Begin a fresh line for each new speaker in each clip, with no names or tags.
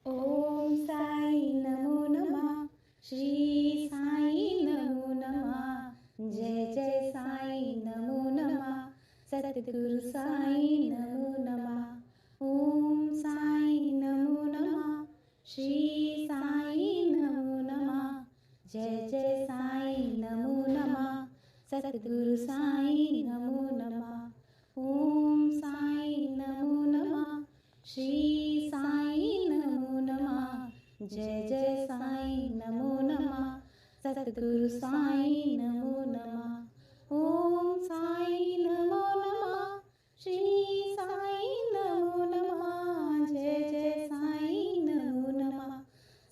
ओम साई नमो नमः. श्री साई नमो नमः. जय जय साई नमो नमः. सद्गुरु साई नमो नमः. ओम साई नमो नमः. श्री साई नमो नमः. जय जय साई नमो नमः. सद्गुरु साई नमो नमः. ओम साई नमो नमः. श्री साई नमो नमः. जय जय साई नमो नमः. सद्गुरु साई नमो नमः. ओम साई नमो नमः. श्री साई नमो नमः. जय जय साई नमो नमः.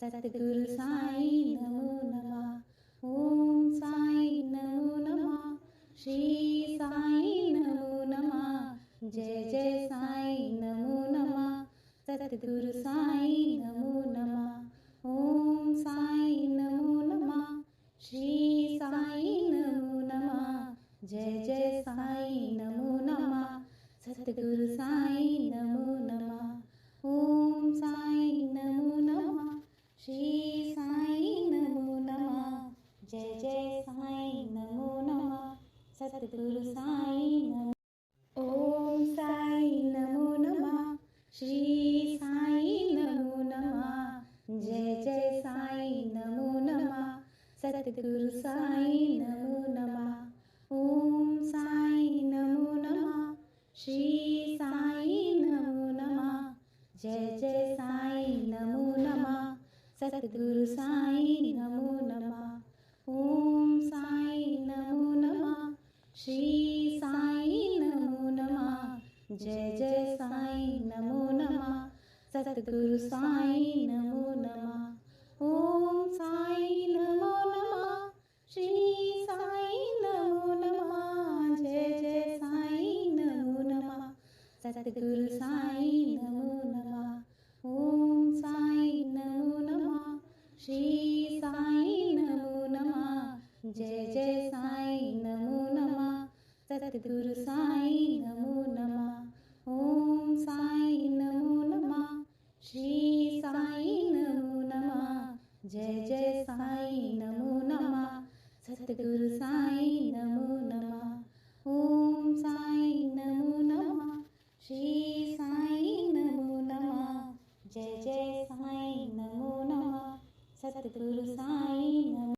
सद्गुरु साई नमो नमः. ओम साई नमो नमः. श्री साई नमो नमः. जय जय साई नमो नमः. सद्गुरु साई नमो नमः. ओम साई नमो नमः. श्री साई नमो नमः. जय जय साई नमो नमः. सद्गुरु साई नमो नमः. ओम साई नमो नमः. श्री साई नमो नमः. जय जय साई नमो नमः. सद्गुरु साई नमो. ओम साई नमो नमः. श्री साई नमो नमः. जय जय साई नमो नमः. सद्गुरु साई नमो नमः. ओम साई नमो नमः. श्री साई नमो नमः. जय जय साई नमो नमः. सद्गुरु साई नमो नमः. ओम साई नमो नमः. श्री साई नमो नमः. जय जय साई नमो नमः. सद्गुरु साई नमो नमः. ओम साई नमो नमः. श्री साई नमो नमः. जय जय साई नमो नमः. सद्गुरु साई नमो नमः. ओम साई नमो नमः. श्री साई नमो नमः. जय जय साई नमो नमः. सद्गुरु साई नमो नमः. ओम साई नमो नमः. श्री साई नमो नमः. जय जय साई नमो नमः. सद्गुरु साई नमो नमः. ओम साई नमो नमः. श्री साई नमो नमः. जय जय साई नमो नमः. सद्गुरु साई नमो.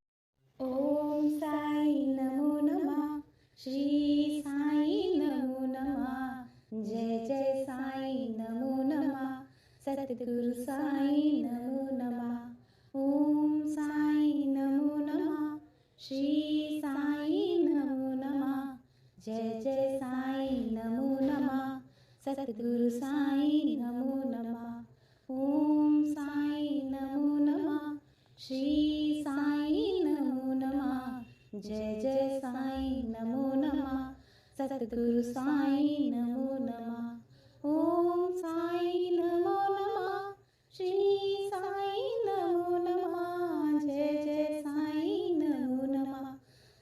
ओम साई नमो नमः. श्री साई नमो नमः. जय जय साई नमो नमः. सद्गुरु साई नमो नमः. ओम साई नमो नमः. श्री साई नमो नमः. जय जय साई नमो नमः. सद्गुरु साई नमो नमः. ओम साई नमो नमः. श्री साई नमो नमः. जय जय साई नमो नमः. सद्गुरु साई नमो नमः. ओम साई नमो नमः. श्री साई नमो नमः. जय जय साई नमो नमः.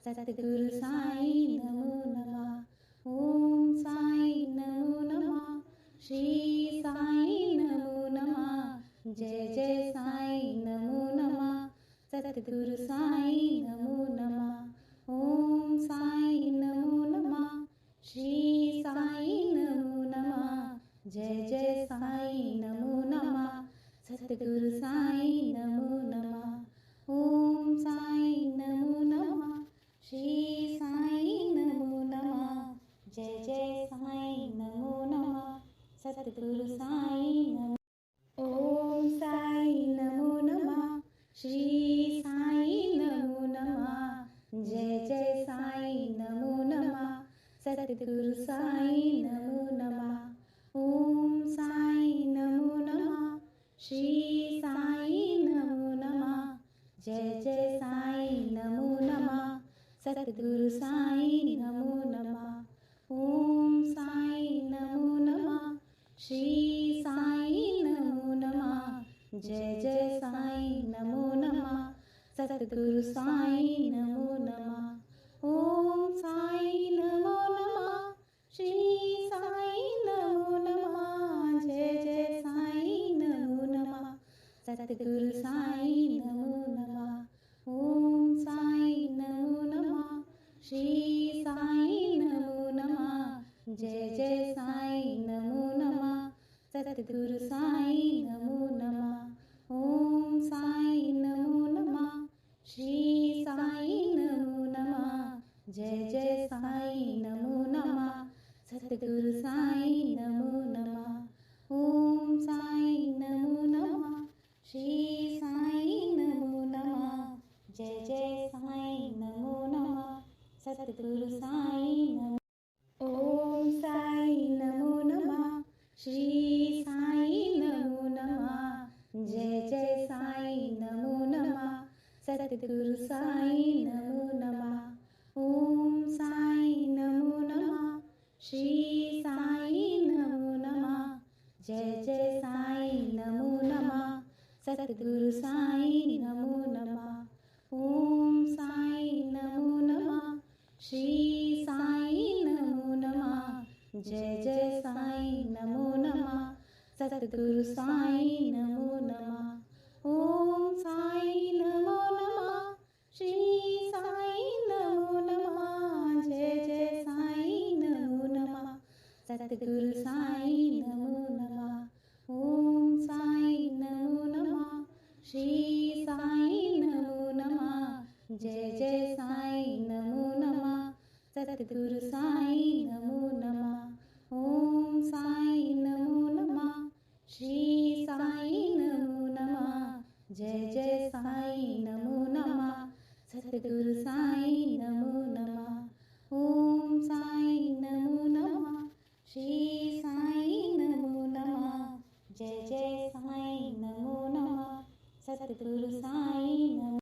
सद्गुरु साई नमो नमः. ओम साई नमो नमः. श्री साई नमो नमः. जय जय साई नमो नमः. सद्गुरु साई नमो नमः. ओम साई नमो नमः. श्री साई नमो नमः. जय जय साई नमो नमः. सद्गुरु साई नमो नमः. ओम साई नमो नमः. श्री साई नमो नमः. जय जय साई नमो नमः. सद्गुरु साई नमो. ओम साई नमो नमः. श्री साई नमो नमः. जय जय साई नमो नमः. सद्गुरु साई नमो नमः. ओम साई नमो नमः. श्री साई नमो नमः. जय जय साई नमो नमः. सद्गुरु साई नमो नमः. ओम साई नमो नमः. श्री साई नमो नमः. जय जय साई नमो नमः. सद्गुरु साई नमो नमः. ओम साई नमो नमः. श्री साई नमो नमः. जय जय साई नमो नमः. सद्गुरु साईं नमो नमः। ओम साईं नमो नमः। श्री साईं नमो नमः। जय जय साईं नमो नमः। सद्गुरु साईं नमो नमः। ओम साईं नमो नमः। श्री साईं नमो नमः। जय जय साईं नमो नमः। सद्गुरु साईं नमो नमः। ओम साईं नमो नमः। श्री साईं नमो नमः। जय जय साईं नमो नमः। सद्गुरु साईं नमो। ओम साईं नमो नमः। श्री साईं नमो नमः। जय जय साईं नमो नमः। सद्गुरु साईं नमो नमः। ओम साईं नमो नमः। श्री साईं नमो नमः। जय जय साईं नमो नमः। सद्गुरु साईं नमो नमः। ओम साईं नमो नमः। श्री साईं नमो नमः। जय जय साईं नमो नमः। सद्गुरु साईं नमो नमः। ओम साईं नमो नमः। श्री साईं नमो नमः। जय जय साईं नमो नमः। सद्गुरु साईं नमो नमः। ओम साईं नमो नमः। श्री साईं नमो नमः। जय जय साईं नमो नमः। सद्गुरु साईं नमो नमः। ओम साईं नमो नमः। श्री साईं नमो नमः। जय जय साईं नमो नमः। सद्गुरु साईं नमो नमः। ओम साईं नमो नमः। श्री साईं नमो नमः। जय जय साईं नमो नमः। सद्गुरु साईं नमो।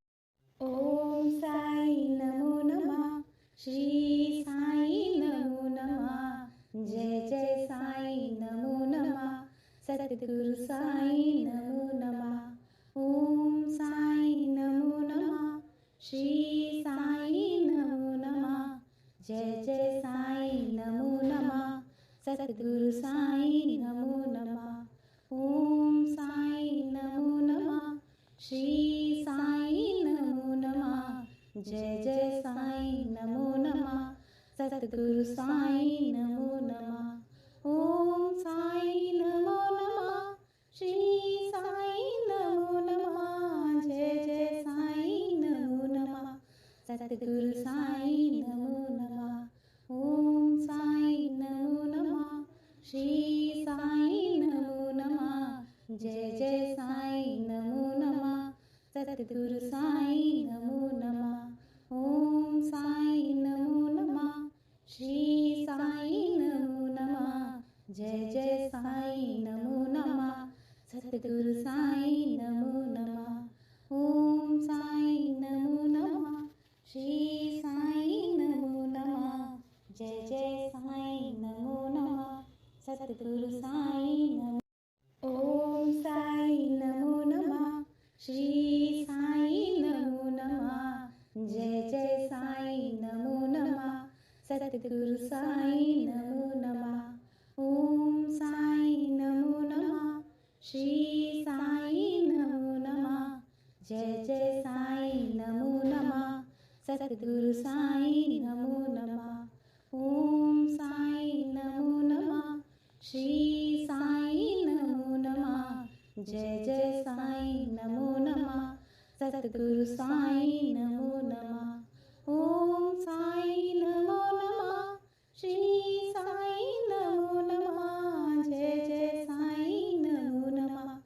ओम साईं नमो नमः। श्री साईं नमो नमः। जय जय साईं नमो नमः। सद्गुरु साईं नमो नमः। ओम साईं नमो नमः। श्री साईं नमो नमः। जय जय साईं नमो नमः। सद्गुरु साईं नमो नमः। ओम साईं नमो नमः। श्री साईं नमो नमः। जय जय साईं नमो नमः। सद्गुरु साईं नमो नमः। ओम साईं नमो नमः। श्री साईं नमो नमः। जय जय साईं नमो नमः। सद्गुरु साईं नमो नमः। ओम साईं नमो नमः। श्री साईं नमो नमः। जय जय साईं नमो नमः। सद्गुरु साईं नमो नमः। ओम साईं नमो नमः। श्री साईं नमो नमः। जय जय साईं नमो नमः। सद्गुरु साईं नमो नमः। ओम साईं नमो नमः। श्री साईं नमो नमः। जय जय साईं नमो नमः। सद्गुरु साईं नमो। ओम साईं नमो नमः। श्री साईं नमो नमः। जय जय साईं नमो नमः। सद्गुरु साईं नमो नमः। ओम साईं नमो नमः। श्री साईं नमो नमः। जय जय साईं नमो नमः। सद्गुरु साईं नमो नमः। ओम साईं नमो नमः। श्री साईं नमो नमः। जय जय साईं नमो नमः। सद्गुरु साईं नमो नमः। ओम साईं नमो नमः। श्री साईं नमो नमः। जय जय साईं नमो नमः।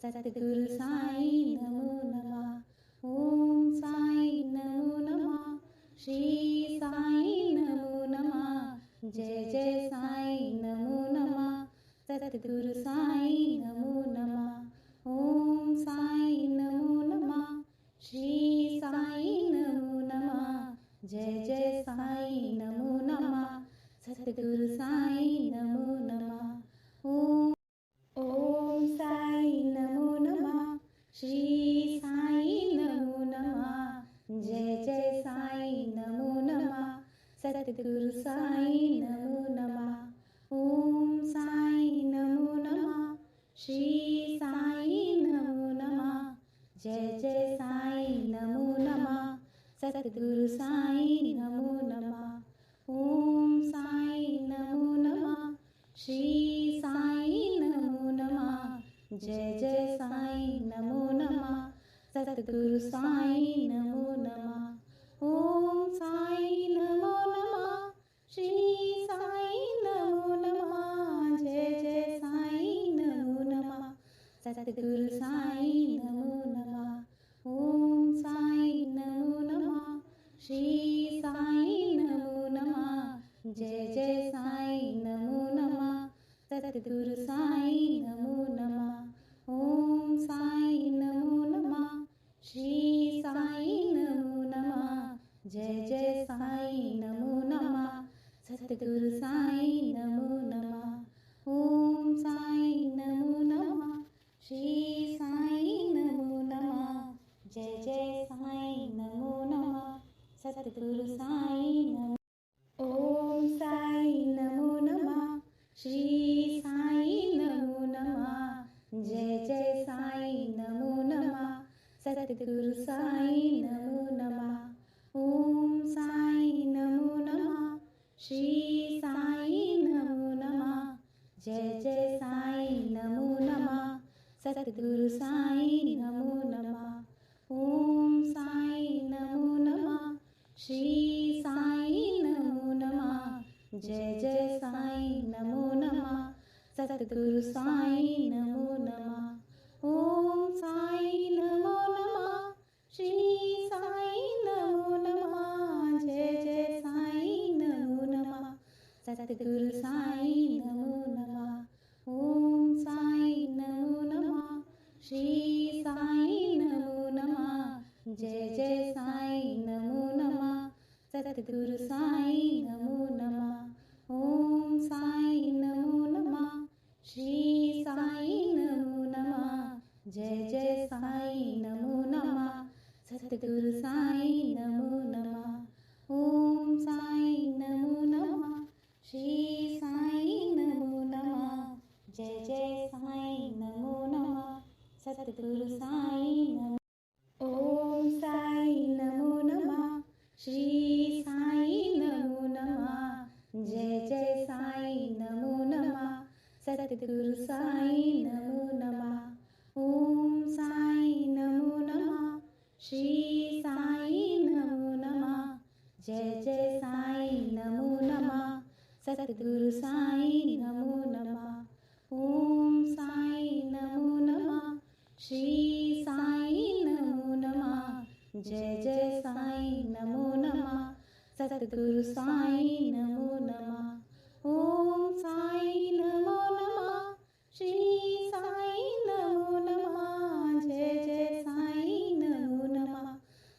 सद्गुरु साईं नमो नमः। ओम साईं नमो नमः। श्री साईं नमो नमः। जय जय साईं नमो नमः। सद्गुरु साईं नमो नमः। ओम साईं नमो नमः। श्री साईं नमो नमः। जय जय साईं नमो नमः। सद्गुरु साईं नमो नमः। ओम साईं नमो नमः। श्री साईं नमो नमः। जय जय साईं नमो नमः। सद्गुरु साईं नमो नमः। ओम साईं नमो नमः। श्री साईं नमो नमः। जय जय साईं नमो नमः सतगुरु साईं नमो नमः ओम साईं नमो नमः श्री साईं नमो नमः जय जय साईं नमो नमः सतगुरु साईं नमो नमः ओम साईं नमो नमः श्री साईं नमो नमः जय जय साईं नमो नमः सतगुरु साईं नमो नमः ओम साईं नमो नमः श्री साईं नमो नमः जय जय साईं नमो नमः सतगुरु साईं नमो नमः ओम साईं नमो नमः श्री साईं नमो नमः जय जय साईं नमो नमः सतगुरु साईं नमो नमः ओम साईं नमो नमः श्री साईं नमो नमः जय जय साईं नमो नमः सतगुरु साईं नमो ओम साईं नमो नमः श्री साईं नमो नमः जय जय साईं नमो नमः सतगुरु साईं नमो नमः ओम साईं नमो नमः श्री साईं नमो नमः जय जय साईं नमो नमः सतगुरु साईं नमो नमः ओम साईं नमो नमः श्री साईं नमो नमः जय जय साईं नमो नमः सतगुरु साईं नमो नमः ओम साईं नमो नमः श्री साईं नमो नमः जय जय साईं नमो नमः सतगुरु साईं नमो नमः ओम साईं नमो नमः श्री साईं नमो नमः जय जय साईं नमो नमः सतगुरु साईं नमो नमः ओम साईं नमो नमः श्री साईं नमो नमः जय जय साईं नमो नमः सतगुरु साईं नमो नमः ओम साईं नमो नमः श्री साईं नमो नमः जय जय साईं नमो नमः सतगुरु साईं नमो ओम साईं नमो नमः श्री साईं नमो नमः जय जय साईं नमो नमः सतगुरु साईं नमो नमः ओम साईं नमो नमः श्री साईं नमो नमः जय जय साईं नमो नमः सतगुरु साईं नमो नमः ओम साईं नमो नमः श्री साईं नमो नमः जय जय साईं नमो नमः सतगुरु साईं नमो नमः ओम साईं नमो नमः श्री साईं नमो नमः जय जय साईं नमो नमः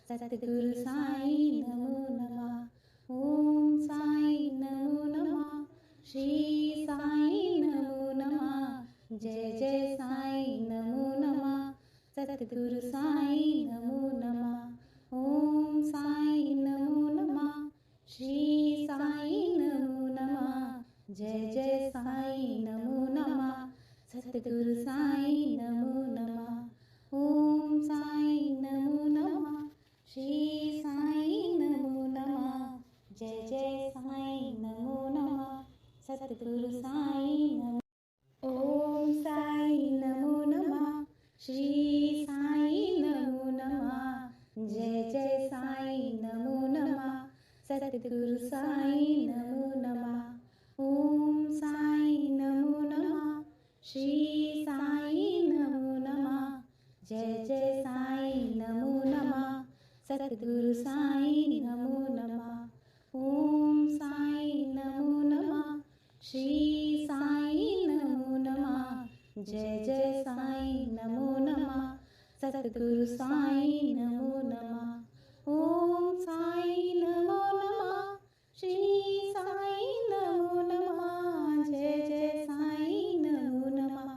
सतगुरु साईं नमो नमः ओम साईं नमो नमः श्री साईं नमो नमः जय जय साईं नमो नमः सतगुरु साईं नमो नमः ओम साईं नमो नमः श्री साईं नमो नमः जय जय साईं नमो नमः सतगुरु साईं नमो नमः ओम साईं नमो नमः श्री साईं नमो नमः जय जय साईं नमो नमः सतगुरु साईं नमो ओम साईं नमो नमः श्री साईं नमो नमः जय जय साईं नमो नमः सतगुरु साईं नमो नमः ओम साईं नमो नमः श्री साईं नमो नमः जय जय साईं नमो नमः सतगुरु साईं नमो नमः ओम साईं नमो नमः श्री साईं नमो नमः जय जय साईं नमो नमः सतगुरु साईं नमो नमः ओम साईं नमो नमः श्री साईं नमो नमः जय जय साईं नमो नमः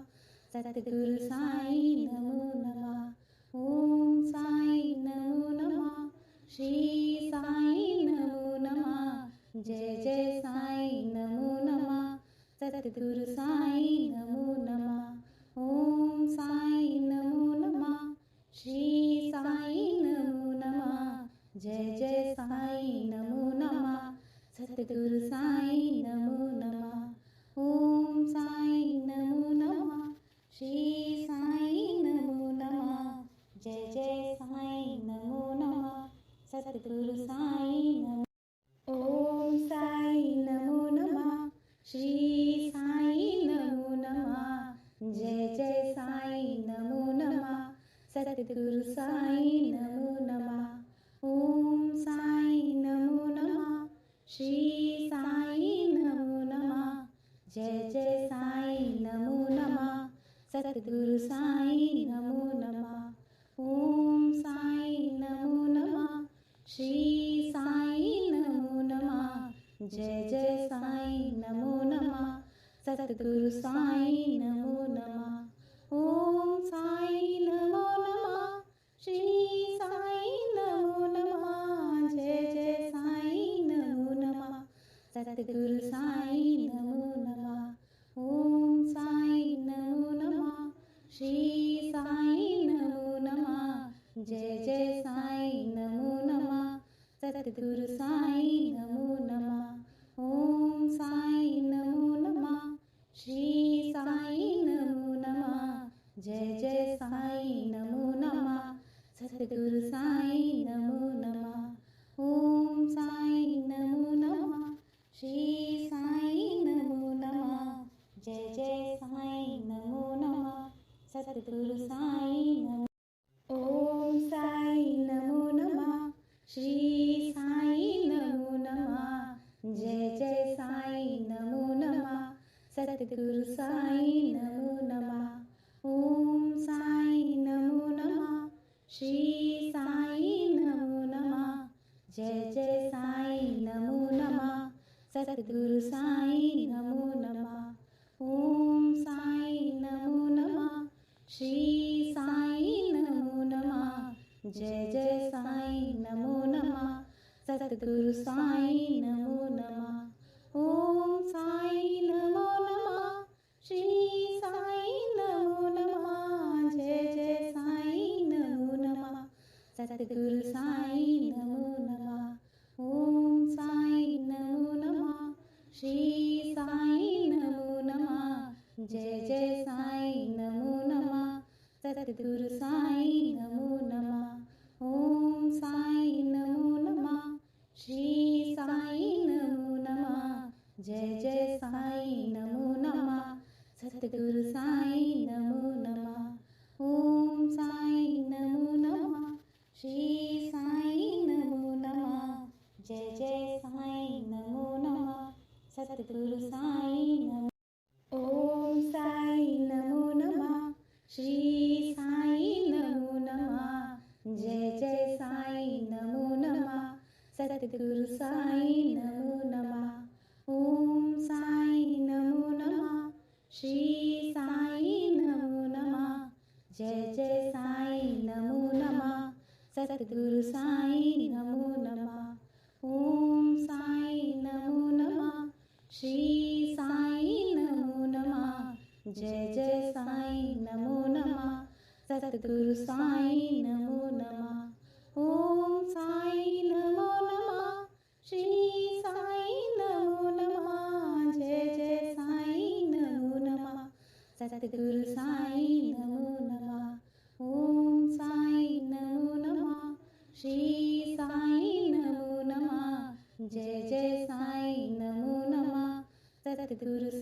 सतगुरु साईं नमो नमः ओम साईं नमो नमः श्री साईं नमो नमः जय जय साईं नमो नमः सतगुरु साईं नमो नमः ओम साईं नमो नमः श्री सद्गुरु साई नमो नमः. ओम साई नमो नमः. श्री साई नमो नमः. जय जय साई नमो नमः. सद्गुरु साई नमो नमः. ओम साई नमो नमः. श्री साई नमो नमः. जय जय साई नमो नमः. सद्गुरु साई नमो नमः. ओम साई नमो नमः. श्री साई नमो नमः. जय जय साई नमो नमः. सद्गुरु साई नमो नमः. ओम साई नमो नमः. श्री साई नमो नमः. जय जय साई नमो नमः. सद्गुरु साई नमो नमः. ओम साई नमो नमः. श्री साई नमो नमः. जय जय साई नमो नमः. सद्गुरु साई नमो नमः. ओम साई नमो नमः. श्री साई नमो नमः. जय जय साई नमो नमः. सद्गुरु साई नमो. ओम साई नमो नमः. श्री साई नमो नमः. जय जय साई नमो नमः. सद्गुरु साई नमो नमः. ओम साई नमो नमः. श्री साई नमो नमः. जय जय साई नमो नमः. सद्गुरु साई नमो नमः. ओम साई नमो नमः. श्री साई नमो नमः. जय जय साई नमो नमः. सद्गुरु साई नमो नमः. ओम साई नमो नमः. श्री साई नमो नमः. जय जय साई नमो नमः. सद्गुरु साई नमो नमः. ओम साई नमो नमः. श्री साई नमो नमः. जय जय साई नमो नमः. सद्गुरु साई नमो नमः. ओम साई नमो नमः. श्री साई नमो नमः. जय जय साई नमो नमः. सद्गुरु साई नमो नमः. ओम साई नमो नमः. श्री साई नमो नमः. जय जय साई नमो नमः. सद्गुरु साई नमो. ओम साई नमो नमः. श्री साई नमो नमः. जय जय साई नमो नमः. सद्गुरु साई नमो नमः. ओम साई नमो नमः. श्री साई नमो नमः. जय जय साई नमो नमः. सद्गुरु साई नमो नमः. ओम साई नमो नमः. श्री साई नमो नमः. जय जय साई नमो नमः. सद्गुरु साई नमो नमः. ओम साई नमो नमः. श्री साई नमो नमः. जय जय साई नमो नमः. सद्गुरु साई नमो नमः. ओम साई नमो नमः. श्री साई नमो नमः. जय जय साई नमो नमः. सद्गुरु